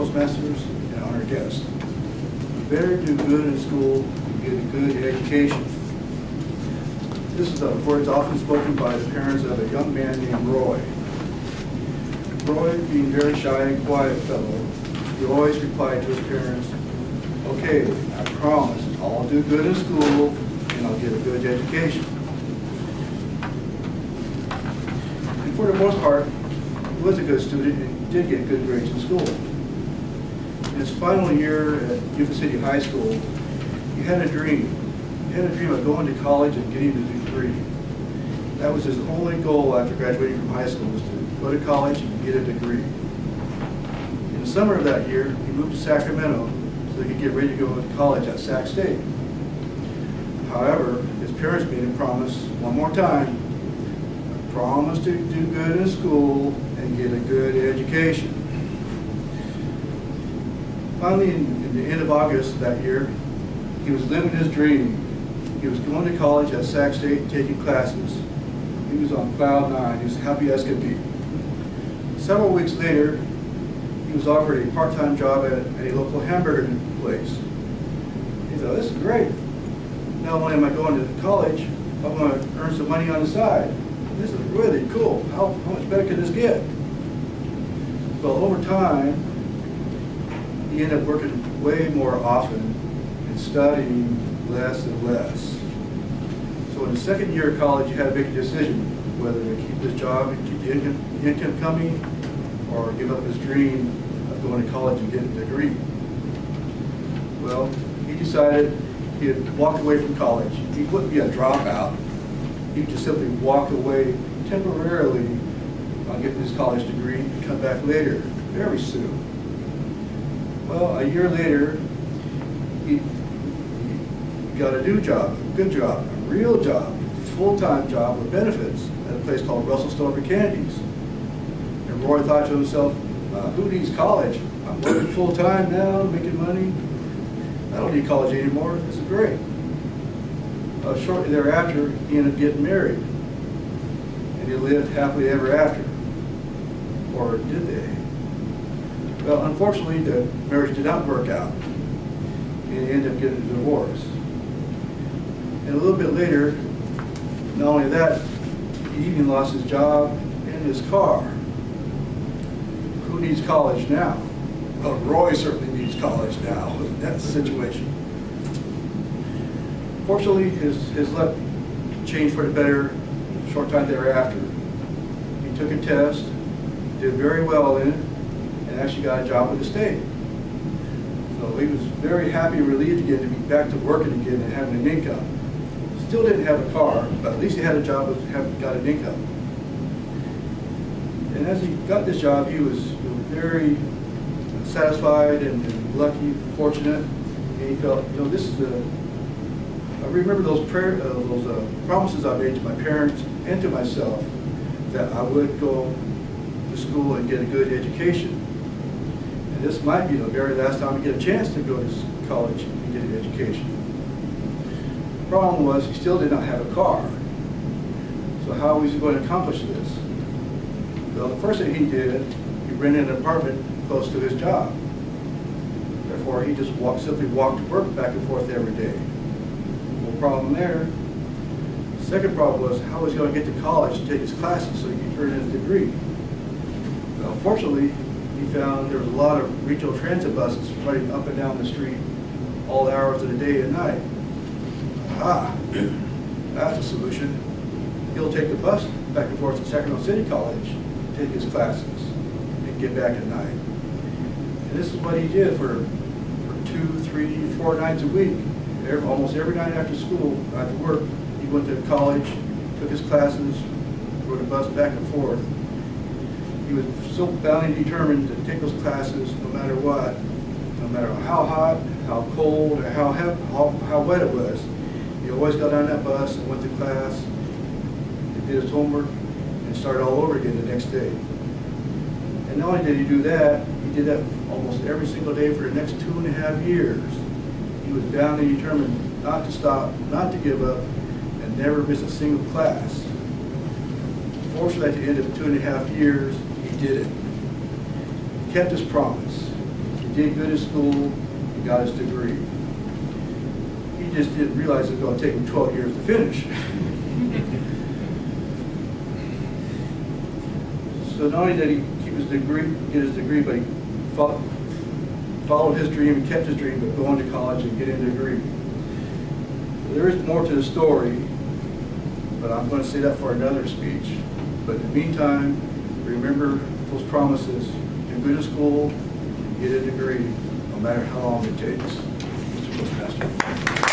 Toastmasters, and honored guests. You better do good in school and get a good education. This is the words often spoken by the parents of a young man named Roy. Roy, being very shy and quiet fellow, he always replied to his parents, "Okay, I promise, I'll do good in school and I'll get a good education." And for the most part, he was a good student and did get good grades in school. In his final year at Yuba City High School, he had a dream. He had a dream of going to college and getting a degree. That was his only goal after graduating from high school, was to go to college and get a degree. In the summer of that year, he moved to Sacramento so he could get ready to go to college at Sac State. However, his parents made him promise one more time, promise to do good in school and get a good education. Finally, in the end of August that year, he was living his dream. He was going to college at Sac State and taking classes. He was on cloud nine. He was happy as could be. Several weeks later, he was offered a part-time job at a local hamburger place. He thought, "This is great. Not only am I going to college, I'm going to earn some money on the side. This is really cool. How much better could this get?" Well, over time, he ended up working way more often and studying less and less. So in the second year of college, he had to make a decision whether to keep his job and keep the income coming, or give up his dream of going to college and getting a degree. Well, he decided he'd walk away from college. He wouldn't be a dropout. He'd just simply walk away temporarily on getting his college degree and come back later, very soon. Well, a year later, he got a new job, a good job, a real job, full-time job with benefits at a place called Russell Stover Candies. And Roy thought to himself, "Who needs college? I'm working full-time now, making money. I don't need college anymore. This is great." Shortly thereafter, he ended up getting married. And he lived happily ever after. Or did they? Well, unfortunately, the marriage did not work out. And he ended up getting a divorce. And a little bit later, not only that, he even lost his job and his car. Who needs college now? Well, Roy certainly needs college now in that situation. Fortunately, his luck changed for the better a short time thereafter. He took a test, did very well in it, and actually got a job with the state. So he was very happy and relieved again to be back to working again and having an income. Still didn't have a car, but at least he had a job and got an income. And as he got this job, he was very satisfied and lucky, fortunate, and he felt, this is I remember those promises I made to my parents and to myself that I would go to school and get a good education. And this might be the very last time I get a chance to go to college and get an education. The problem was he still did not have a car. So how was he going to accomplish this? Well, the first thing he did, he rented an apartment close to his job. Therefore, he just simply walked to work back and forth every day. No problem there. The second problem was how was he going to get to college to take his classes so he could earn his degree? Well, fortunately, he found there was a lot of regional transit buses running up and down the street all hours of the day and night. Aha, that's a solution. He'll take the bus back and forth to Sacramento City College, take his classes, and get back at night. And this is what he did for 2, 3, 4 nights a week. Almost every night after school, after work, he went to college, took his classes, rode a bus back and forth. He was so bound and determined to take those classes no matter what, no matter how hot, how cold, or how wet it was. He always got on that bus and went to class, and did his homework, and started all over again the next day. And not only did he do that, he did that almost every single day for the next 2.5 years. He was bound and determined not to stop, not to give up, and never miss a single class. Fortunately, at the end of 2.5 years, he did it. He kept his promise. did good at school, he got his degree. He just didn't realize it was going to take him 12 years to finish. So not only did he keep his degree, get his degree, but he followed his dream and kept his dream of going to college and getting a degree. There is more to the story, but I'm going to say that for another speech. But in the meantime, remember those promises. Do good at school, get a degree, no matter how long it takes. Mr. Postmaster.